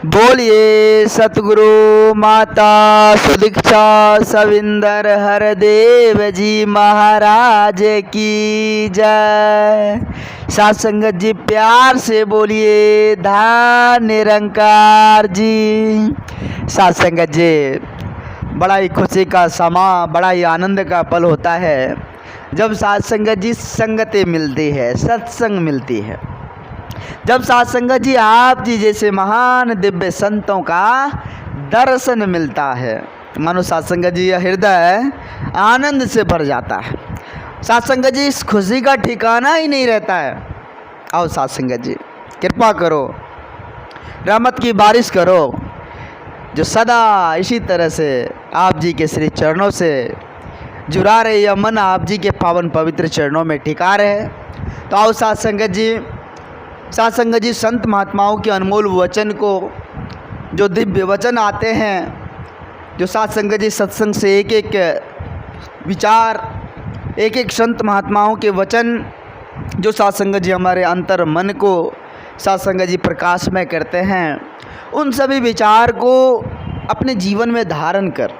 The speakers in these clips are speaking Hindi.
बोलिए सतगुरु माता सुदीक्षा सविंदर हरदेव जी महाराज की जय। साथ संगत जी प्यार से बोलिए धान निरंकार जी। साथ संगत जी बड़ा ही खुशी का समा, बड़ा ही आनंद का पल होता है जब साथ संगत जी संगतें मिलती है, सत्संग मिलती है। जब साथ संगत जी आप जी जैसे महान दिव्य संतों का दर्शन मिलता है, मानो साथ संगत जी यह हृदय आनंद से भर जाता है। साथ संगत जी इस खुशी का ठिकाना ही नहीं रहता है। आओ साथ संगत जी कृपा करो, रहमत की बारिश करो, जो सदा इसी तरह से आप जी के श्री चरणों से जुड़ा रहे, यह मन आप जी के पावन पवित्र चरणों में टिका रहे। तो आओ साथ संगत जी संत महात्माओं के अनमोल वचन को, जो दिव्य वचन आते हैं, जो साथ संगत जी सत्संग से एक एक विचार, एक एक संत महात्माओं के वचन, जो साथ संगत जी हमारे अंतर मन को साथ संगत जी प्रकाशमय करते हैं, उन सभी विचार को अपने जीवन में धारण कर,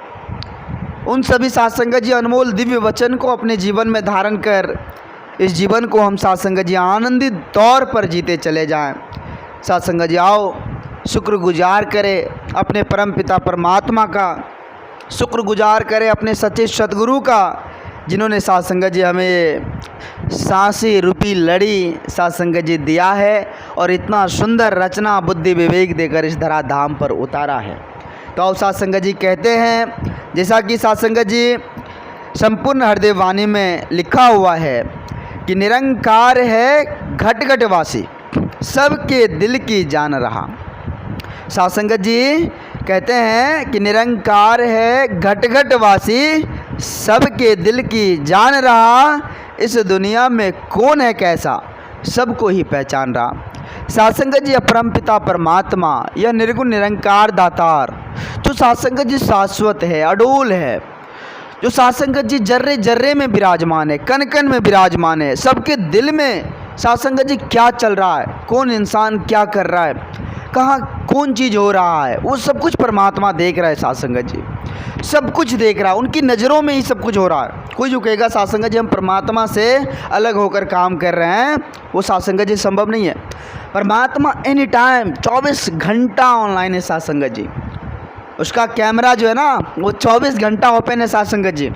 उन सभी साथ संगत जी अनमोल दिव्य वचन को अपने जीवन में धारण कर, इस जीवन को हम साथ संगत जी आनंदित तौर पर जीते चले जाएं। साथ संगत जी आओ शुक्रगुजार करें अपने परम पिता परमात्मा का, शुक्रगुजार करें अपने सच्चे सतगुरु का, जिन्होंने साथ संगत जी हमें सांसी रूपी लड़ी साथ संगत जी दिया है और इतना सुंदर रचना बुद्धि विवेक देकर इस धरा धाम पर उतारा है। तो आओ साथ संगत जी कहते हैं, जैसा कि साथ संगत जी संपूर्ण हृदय वाणी में लिखा हुआ है कि निरंकार है घट घट वासी, सबके दिल की जान रहा। साथ संगत जी कहते हैं कि निरंकार है घट घट वासी, सबके दिल की जान रहा, इस दुनिया में कौन है कैसा, सबको ही पहचान रहा। साथ संगत जी परम पिता परमात्मा, यह निर्गुण निरंकार दातार, जो साथ संगत जी शाश्वत है, अडोल है, जो साथ संगत जी जर्रे जर्रे में विराजमान है, कण कण में विराजमान है, सबके दिल में साथ संगत जी क्या चल रहा है, कौन इंसान क्या कर रहा है, कहाँ कौन चीज़ हो रहा है, वो सब कुछ परमात्मा देख रहा है। साथ संगत जी सब कुछ देख रहा है, उनकी नज़रों में ही सब कुछ हो रहा है। कोई जो कहेगा साथ संगत जी हम परमात्मा से अलग होकर काम कर रहे हैं, वो साथ संगत जी संभव नहीं है। परमात्मा एनी टाइम 24 घंटा ऑनलाइन है। साथ संगत जी उसका कैमरा जो है ना, वो 24 घंटा ओपन है। साथ संगत जी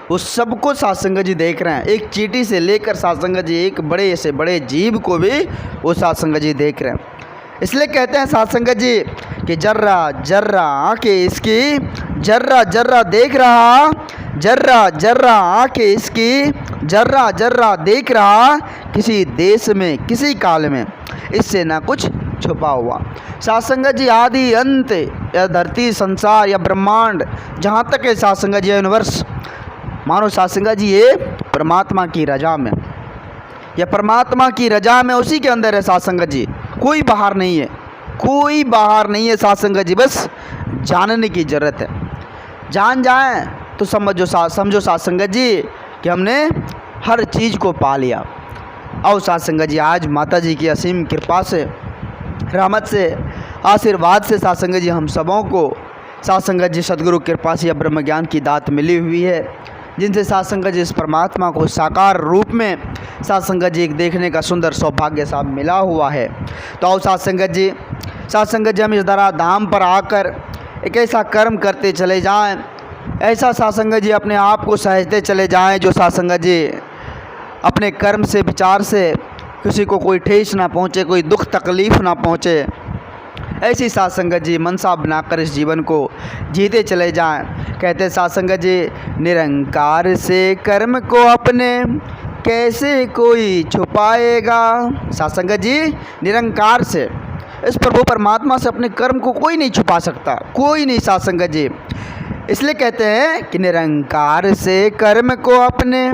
वो सबको साथ संगत जी देख रहे हैं, एक चींटी से लेकर साथ संगत जी एक बड़े से बड़े जीव को भी वो साथ संगत जी देख रहे हैं। इसलिए कहते हैं साथ संगत जी कि जर्रा जर्रा आंखें इसकी, जर्रा जर्रा देख रहा, जर्रा जर्रा आंखें इसकी, जर्रा जर्रा देख रहा, किसी देश में किसी काल में इससे ना कुछ छुपा हुआ। साथ संगत जी आदि अंत, या धरती संसार या ब्रह्मांड जहाँ तक है साथ संगत जी यूनिवर्स, मानो साथ संगत जी ये परमात्मा की रजा में, या परमात्मा की रजा में उसी के अंदर है। साथ संगत जी कोई बाहर नहीं है, कोई बाहर नहीं है। साथ संगत जी बस जानने की ज़रूरत है, जान जाएं तो समझो साथ संगत जी कि हमने हर चीज़ को पा लिया। आओ साथ संगत जी आज माता जी की असीम कृपा से, रहमत से, आशीर्वाद से साथ संगत जी हम सबों को साथ संगत जी सद्गुरु कृपा से ब्रह्म ज्ञान की दात मिली हुई है, जिनसे साथ संगत जी इस परमात्मा को साकार रूप में साथ संगत जी एक देखने का सुंदर सौभाग्य साहब मिला हुआ है। तो आओ साथ संगत जी हम इस धरा धाम पर आकर एक ऐसा कर्म करते चले जाएं, ऐसा साथ संगत जी अपने आप को सहजते चले जाएं, जो साथ संगत जी अपने कर्म से विचार से किसी को कोई ठेस ना पहुँचे, कोई दुख तकलीफ़ ना पहुँचे। ऐसी साथ संगत जी मनसा बनाकर इस जीवन को जीते चले जाएं। कहते साथ संगत जी निरंकार से कर्म को अपने कैसे कोई छुपाएगा। साथ संगत जी निरंकार से, इस प्रभु परमात्मा से अपने कर्म को कोई नहीं छुपा सकता, कोई नहीं। साथ संगत जी इसलिए कहते हैं कि निरंकार से कर्म को अपने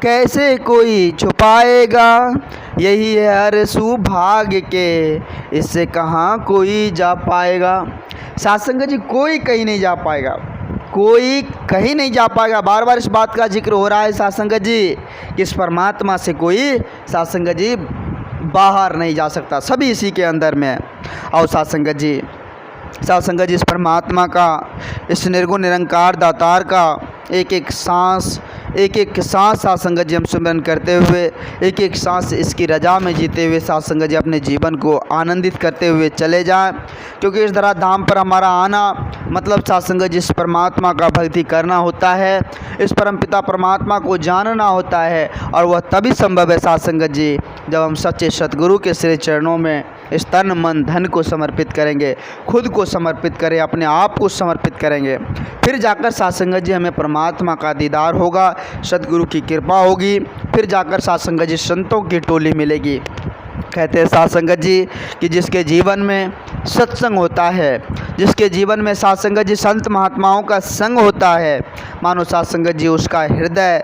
कैसे कोई छुपाएगा, यही है हर सौभाग्य के, इससे कहाँ कोई जा पाएगा। साथ संगत जी कोई कहीं नहीं जा पाएगा, कोई कहीं नहीं जा पाएगा। बार बार इस बात का जिक्र हो रहा है साथ संगत जी कि इस परमात्मा से कोई साथ संगत जी बाहर नहीं जा सकता, सभी इसी के अंदर में है। और साथ संगत जी, साथ संगत जी, इस परमात्मा का, इस निर्गुण निरंकार दातार का एक एक सांस साथ संगत जी हम सुमिरन करते हुए, एक एक सांस इसकी रजा में जीते हुए साथ संगत जी अपने जीवन को आनंदित करते हुए चले जाएं। क्योंकि इस धरा धाम पर हमारा आना मतलब साथ संगत जी इस परमात्मा का भक्ति करना होता है, इस परमपिता परमात्मा को जानना होता है। और वह तभी संभव है साथ संगत जी जब हम सच्चे सतगुरु के श्री चरणों में इस तन मन धन को समर्पित करेंगे, खुद को समर्पित करें, अपने आप को समर्पित करेंगे, फिर जाकर साथ संगत जी हमें परमात्मा का दीदार होगा, सतगुरु की कृपा होगी, फिर जाकर साथ संगत जी संतों की टोली मिलेगी। कहते हैं साथ संगत जी कि जिसके जीवन में सत्संग होता है, जिसके जीवन में साथ संगत जी संत महात्माओं का संग होता है, मानो साथ संगत जी उसका हृदय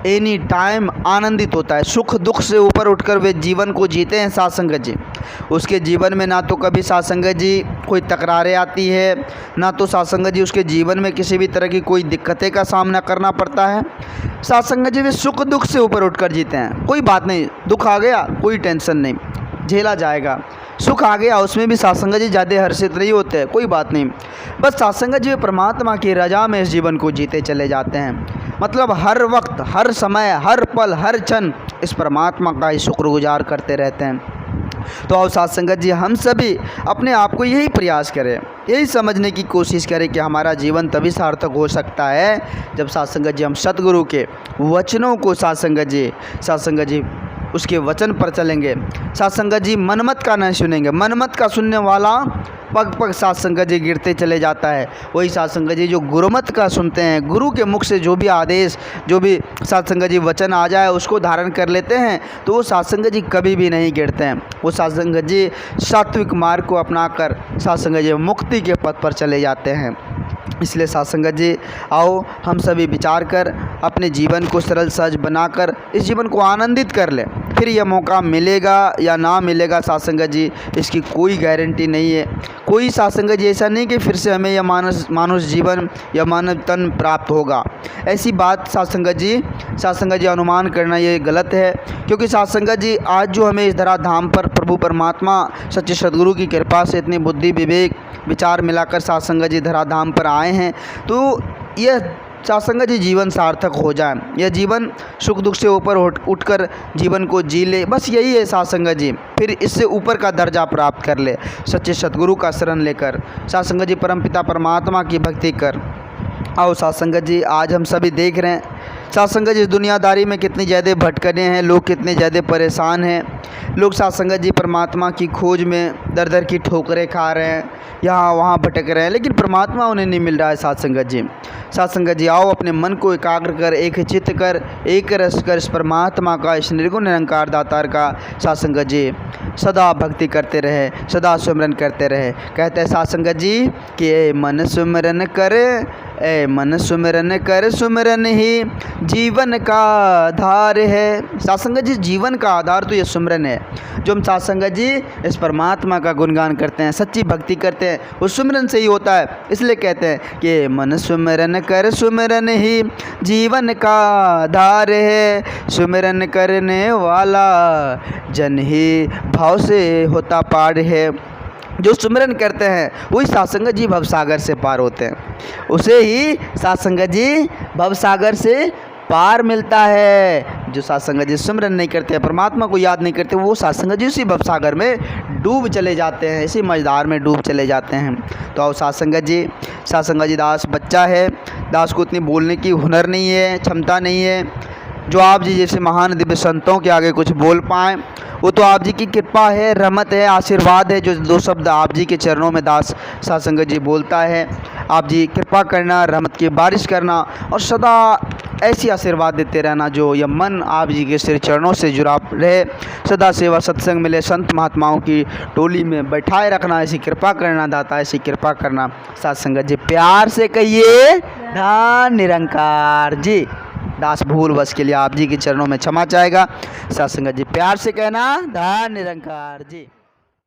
एनी टाइम आनंदित होता है, सुख दुख से ऊपर उठकर वे जीवन को जीते हैं साथ संगत जी। उसके जीवन में ना तो कभी साथ संगत जी कोई तकरारें आती है, ना तो साथ संगत जी उसके जीवन में किसी भी तरह की कोई दिक्कतें का सामना करना पड़ता है। साथ संगत जी वे सुख दुख से ऊपर उठकर जीते हैं। कोई बात नहीं, दुख आ गया कोई टेंशन नहीं, झेला जाएगा। सुख आ गया उसमें भी साथ संगत जी ज़्यादा हर्षित नहीं होते, कोई बात नहीं, बस साथ संगत जी परमात्मा की रजा में इस जीवन को जीते चले जाते हैं। मतलब हर वक्त, हर समय, हर पल, हर क्षण इस परमात्मा का ही शुक्रगुजार करते रहते हैं। तो आओ साथ संगत जी हम सभी अपने आप को यही प्रयास करें, यही समझने की कोशिश करें कि हमारा जीवन तभी सार्थक हो सकता है जब साथ संगत जी हम सतगुरु के वचनों को साथ संगत जी उसके वचन पर चलेंगे। साथ संगत जी मनमत का नहीं सुनेंगे, मनमत का सुनने वाला पग पग साथ संगत जी गिरते चले जाता है। वही साथ संगत जी जो गुरुमत का सुनते हैं, गुरु के मुख से जो भी आदेश, जो भी साथ संगत जी वचन आ जाए उसको धारण कर लेते हैं, तो वो साथ संगत जी कभी भी नहीं गिरते हैं। वो साथ संगत जी सात्विक मार्ग को अपनाकर साथ संगत जी मुक्ति के पथ पर चले जाते हैं। इसलिए साथ संगत जी आओ हम सभी विचार कर अपने जीवन को सरल सहज बनाकर इस जीवन को आनंदित कर लें। फिर यह मौका मिलेगा या ना मिलेगा साथ संगत जी इसकी कोई गारंटी नहीं है। कोई साथ संगत जी ऐसा नहीं कि फिर से हमें यह मानुष जीवन या मानव तन प्राप्त होगा, ऐसी बात साथ संगत जी अनुमान करना ये गलत है। क्योंकि साथ संगत जी आज जो हमें इस धरा धाम पर प्रभु परमात्मा सच्चे सदगुरु की कृपा से इतनी बुद्धि विवेक विचार मिलाकर साथ संगत जी धरा धाम पर आए हैं, तो यह साथ संगत जी जीवन सार्थक हो जाए, यह जीवन सुख दुख से ऊपर उठकर जीवन को जी ले, बस यही है साथ संगत जी। फिर इससे ऊपर का दर्जा प्राप्त कर ले, सच्चे सतगुरु का शरण लेकर साथ संगत जी परमपिता परमात्मा की भक्ति कर। आओ साथ संगत जी आज हम सभी देख रहे हैं साथ संगत जी इस दुनियादारी में कितनी ज़्यादा भटकने हैं, लोग कितने ज़्यादा परेशान हैं। लोग साथ संगत जी परमात्मा की खोज में दर दर की ठोकरें खा रहे हैं, यहाँ वहाँ भटक रहे हैं, लेकिन परमात्मा उन्हें नहीं मिल रहा है। साथ संगत जी आओ अपने मन को एकाग्र कर, एक चित्त कर, एक रस कर इस परमात्मा का, इस निर्गुण निरंकार दातार का साथ संगत जी सदा भक्ति करते रहे, सदा सुमिरन करते रहे। कहते हैं साथ संगत जी कि ए मन सुमिरन करे, ए मन सुमिरन कर, सुमिरन ही जीवन का आधार है। साथ संगत जी जीवन का आधार तो ये सुमिरन है। जो हम साथ संगत जी इस परमात्मा का गुणगान करते हैं, सच्ची भक्ति करते हैं, वो सुमिरन से ही होता है। इसलिए कहते हैं कि मन सुमिरन कर, सुमिरन ही जीवन का आधार है। सुमिरन करने वाला जन ही भाव से होता पार है। जो सुमिरन करते हैं वही साथ संगत जी भवसागर से पार होते हैं, उसे ही साथ संगत जी भवसागर से पार मिलता है। जो साथ संगत जी सुमिरन नहीं करते हैं, परमात्मा को याद नहीं करते, वो साथ संगत जी उसी भवसागर में डूब चले जाते हैं, इसी मझधार में डूब चले जाते हैं। तो आओ साथ संगत जी दास बच्चा है, दास को इतनी बोलने की हुनर नहीं है, क्षमता नहीं है जो आप जी जैसे महान दिव्य संतों के आगे कुछ बोल पाएँ। वो तो आप जी की कृपा है, रहमत है, आशीर्वाद है जो दो शब्द आप जी के चरणों में दास साथ संगत जी बोलता है। आप जी कृपा करना, रहमत की बारिश करना और सदा ऐसी आशीर्वाद देते रहना जो यह मन आप जी के श्री चरणों से जुड़ा रहे, सदा सेवा सत्संग मिले, संत महात्माओं की टोली में बैठाए रखना, ऐसी कृपा करना दाता, ऐसी कृपा करना। साथ संगत जी प्यार से कहिए धन निरंकार जी। दास भूल बस के लिए आप जी के चरणों में क्षमा चाहेगा। साथ संगत जी प्यार से कहना धन निरंकार जी।